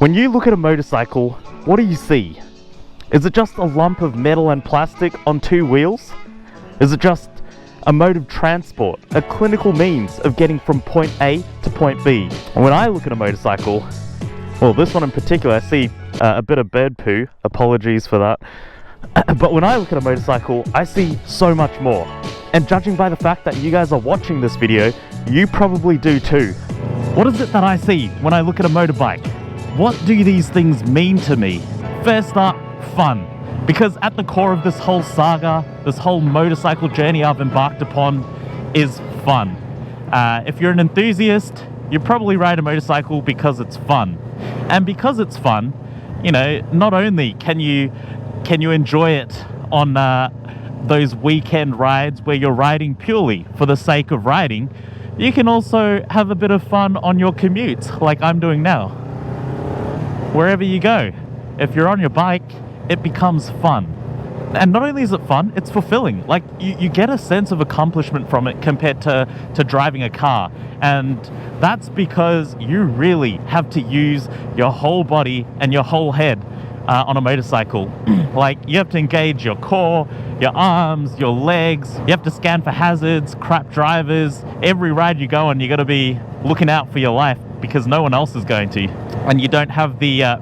When you look at a motorcycle, what do you see? Is it just a lump of metal and plastic on two wheels? Is it just a mode of transport, a clinical means of getting from point A to point B? And when I look at a motorcycle, well, this one in particular, I see a bit of bird poo, apologies for that. But when I look at a motorcycle, I see so much more. And judging by the fact that you guys are watching this video, you probably do too. What is it that I see when I look at a motorbike? What do these things mean to me? First up, fun. Because at the core of this whole saga, this whole motorcycle journey I've embarked upon is fun. If you're an enthusiast, you probably ride a motorcycle because it's fun. And because it's fun, you know, not only can you enjoy it on those weekend rides where you're riding purely for the sake of riding, you can also have a bit of fun on your commutes like I'm doing now. Wherever you go, if you're on your bike, it becomes fun. And not only is it fun, it's fulfilling. Like you get a sense of accomplishment from it compared to driving a car. And that's because you really have to use your whole body and your whole head on a motorcycle. Like you have to engage your core, your arms, your legs. You have to scan for hazards, crap drivers. Every ride you go on, you got to be looking out for your life because no one else is going to. And you don't have the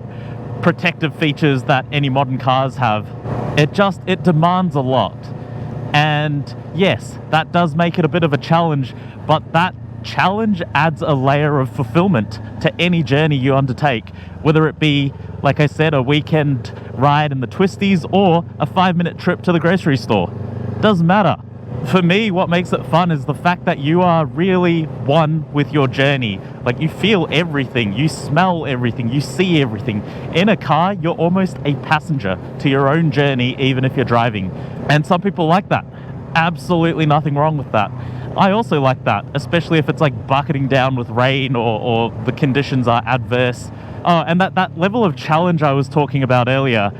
protective features that any modern cars have. It demands a lot. And yes, that does make it a bit of a challenge, but that challenge adds a layer of fulfillment to any journey you undertake, whether it be, like I said, a weekend ride in the twisties or a 5-minute trip to the grocery store. Doesn't matter. For me, what makes it fun is the fact that you are really one with your journey. Like you feel everything, you smell everything, you see everything. In a car, you're almost a passenger to your own journey, even if you're driving. And some people like that. Absolutely nothing wrong with that. I also like that, especially if it's like bucketing down with rain or the conditions are adverse. Oh, and that level of challenge I was talking about earlier,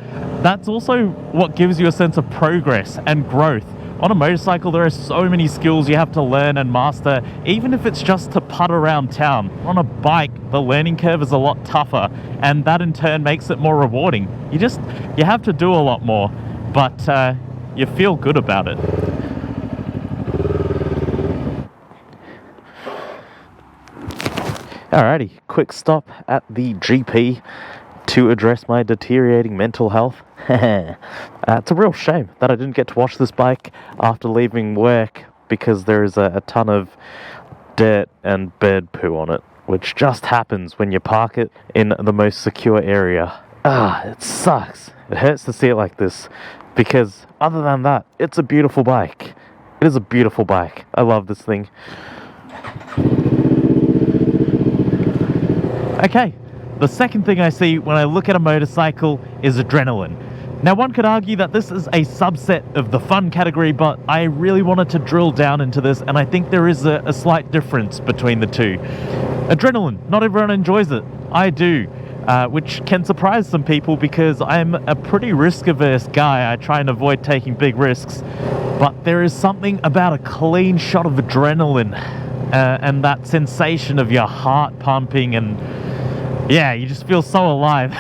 that's also what gives you a sense of progress and growth. On a motorcycle, there are so many skills you have to learn and master, even if it's just to putt around town. On a bike, the learning curve is a lot tougher, and that in turn makes it more rewarding. You have to do a lot more, but you feel good about it. Alrighty, quick stop at the GP to address my deteriorating mental health. It's a real shame that I didn't get to wash this bike after leaving work because there is a ton of dirt and bird poo on it, which just happens when you park it in the most secure area. It sucks. It hurts to see it like this because other than that, it's a beautiful bike. It is a beautiful bike. I love this thing. Okay, the second thing I see when I look at a motorcycle is adrenaline. Now, one could argue that this is a subset of the fun category, but I really wanted to drill down into this, and I think there is a slight difference between the two. Adrenaline, not everyone enjoys it. I do, which can surprise some people because I'm a pretty risk-averse guy. I try and avoid taking big risks, but there is something about a clean shot of adrenaline and that sensation of your heart pumping and yeah, you just feel so alive.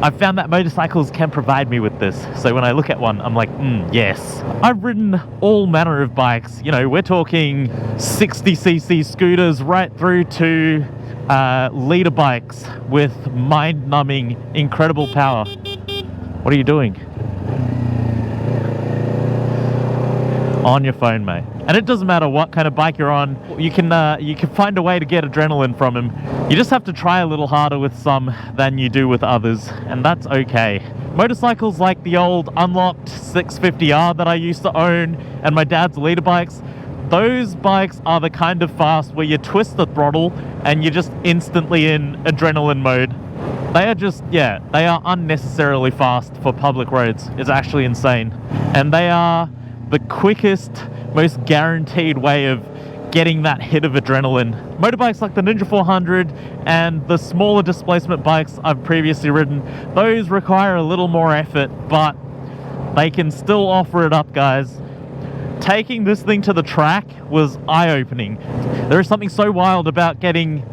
I've found that motorcycles can provide me with this. So when I look at one, I'm like, yes. I've ridden all manner of bikes. You know, we're talking 60cc scooters right through to liter bikes with mind-numbing, incredible power. What are you doing? On your phone, mate. And it doesn't matter what kind of bike you're on, you can find a way to get adrenaline from them. You just have to try a little harder with some than you do with others, and that's okay. Motorcycles like the old unlocked 650R that I used to own and my dad's liter bikes, those bikes are the kind of fast where you twist the throttle and you're just instantly in adrenaline mode. They are just, yeah, they are unnecessarily fast for public roads. It's actually insane. And they are the quickest, most guaranteed way of getting that hit of adrenaline. Motorbikes like the Ninja 400 and the smaller displacement bikes I've previously ridden, those require a little more effort, but they can still offer it up, guys. Taking this thing to the track was eye-opening. There is something so wild about getting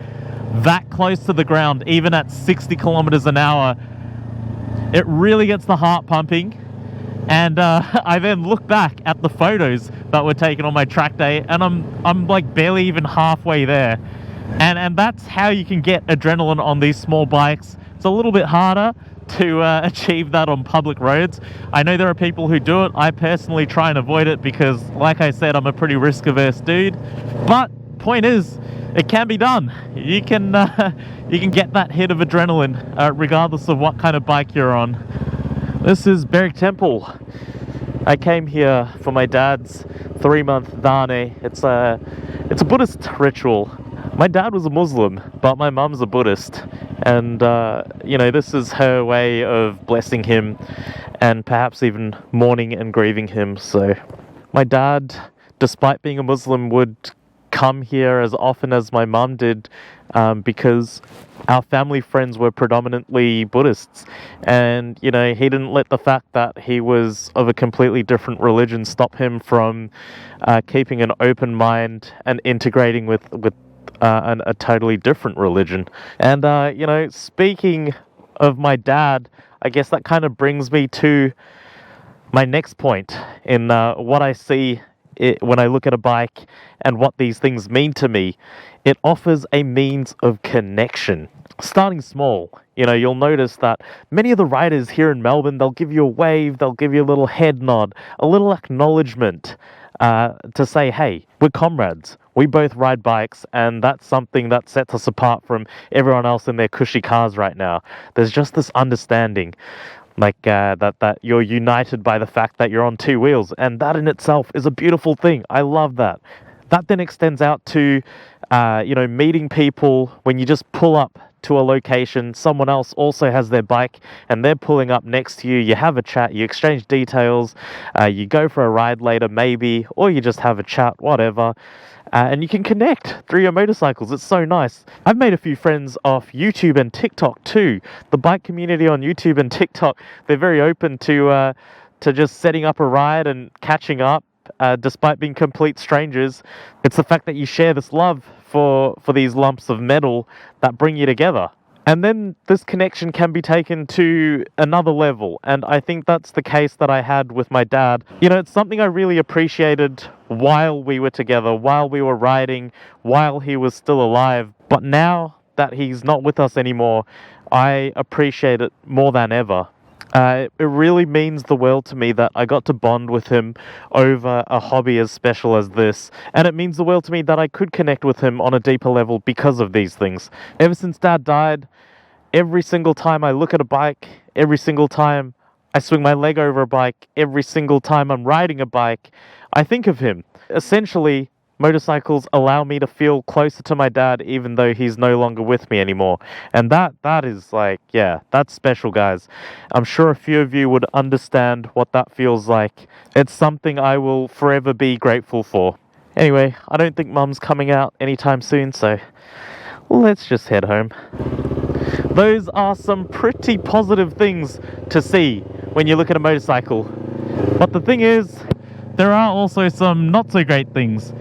that close to the ground, even at 60 kilometers an hour, it really gets the heart pumping. And I then look back at the photos that were taken on my track day, and I'm like barely even halfway there. And that's how you can get adrenaline on these small bikes. It's a little bit harder to achieve that on public roads. I know there are people who do it. I personally try and avoid it because, like I said, I'm a pretty risk-averse dude. But point is, it can be done. You can get that hit of adrenaline regardless of what kind of bike you're on. This is Berg Temple. I came here for my dad's 3-month dane. It's a Buddhist ritual. My dad was a Muslim, but my mum's a Buddhist. And, you know, this is her way of blessing him and perhaps even mourning and grieving him. So my dad, despite being a Muslim, would come here as often as my mum did because our family friends were predominantly Buddhists. And, you know, he didn't let the fact that he was of a completely different religion stop him from keeping an open mind and integrating with a totally different religion. And, you know, speaking of my dad, I guess that kind of brings me to my next point in what I see when I look at a bike and what these things mean to me. It offers a means of connection. Starting small, you know, you'll notice that many of the riders here in Melbourne, they'll give you a wave, they'll give you a little head nod, a little acknowledgement to say, hey, we're comrades. We both ride bikes, and that's something that sets us apart from everyone else in their cushy cars right now. There's just this understanding, like that you're united by the fact that you're on two wheels, and that in itself is a beautiful thing. I love that. That then extends out to, you know, meeting people when you just pull up to a location, someone else also has their bike and they're pulling up next to you, you have a chat, you exchange details, you go for a ride later maybe, or you just have a chat, whatever, and you can connect through your motorcycles. It's so nice. I've made a few friends off YouTube and TikTok too. The bike community on YouTube and TikTok, they're very open to just setting up a ride and catching up. Despite being complete strangers, it's the fact that you share this love for these lumps of metal that bring you together. And then this connection can be taken to another level, and I think that's the case that I had with my dad. You know, it's something I really appreciated while we were together, while we were riding, while he was still alive. But now that he's not with us anymore, I appreciate it more than ever. It really means the world to me that I got to bond with him over a hobby as special as this, and it means the world to me that I could connect with him on a deeper level because of these things. Ever since Dad died, every single time I look at a bike, every single time I swing my leg over a bike, every single time I'm riding a bike, I think of him. Essentially, motorcycles allow me to feel closer to my dad even though he's no longer with me anymore. And that is like, yeah, that's special, guys. I'm sure a few of you would understand what that feels like. It's something I will forever be grateful for. Anyway, I don't think Mum's coming out anytime soon, so let's just head home. Those are some pretty positive things to see when you look at a motorcycle. But the thing is, there are also some not so great things.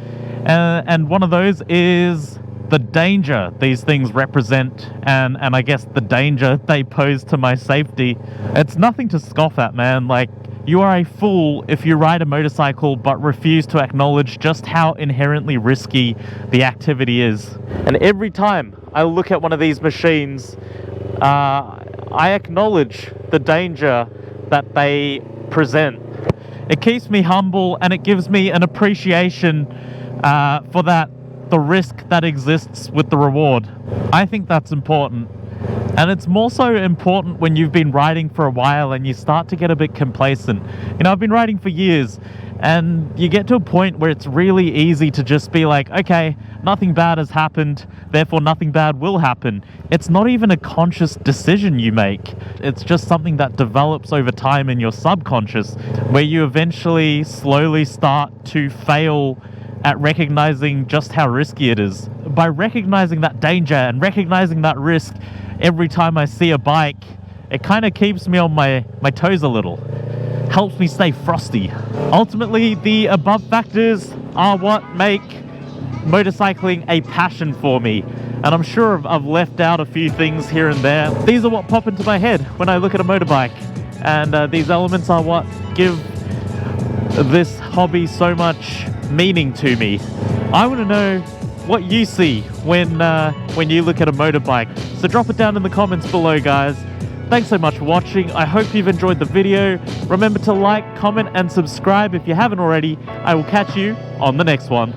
And one of those is the danger these things represent, and I guess the danger they pose to my safety. It's nothing to scoff at, man. Like, you are a fool if you ride a motorcycle but refuse to acknowledge just how inherently risky the activity is. And every time I look at one of these machines, I acknowledge the danger that they present. It keeps me humble, and it gives me an appreciation for the risk that exists with the reward. I think that's important. And it's more so important when you've been riding for a while and you start to get a bit complacent. You know, I've been riding for years, and you get to a point where it's really easy to just be like, okay, nothing bad has happened, therefore nothing bad will happen. It's not even a conscious decision you make. It's just something that develops over time in your subconscious, where you eventually slowly start to fail at recognizing just how risky it is. By recognizing that danger and recognizing that risk every time I see a bike, it kind of keeps me on my toes a little. Helps me stay frosty. Ultimately, the above factors are what make motorcycling a passion for me. and I'm sure I've left out a few things here and there. These are what pop into my head when I look at a motorbike, and these elements are what give this hobby so much meaning to me. I want to know what you see when you look at a motorbike, so drop it down in the comments below, guys. Thanks so much for watching. I hope you've enjoyed the video. Remember to like, comment, and subscribe if you haven't already. I will catch you on the next one.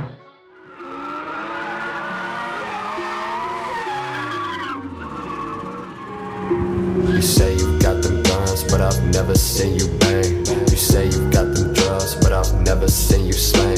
You say you got them guns, but I've never seen you bang. You say you got them drugs, but I've never seen you slang.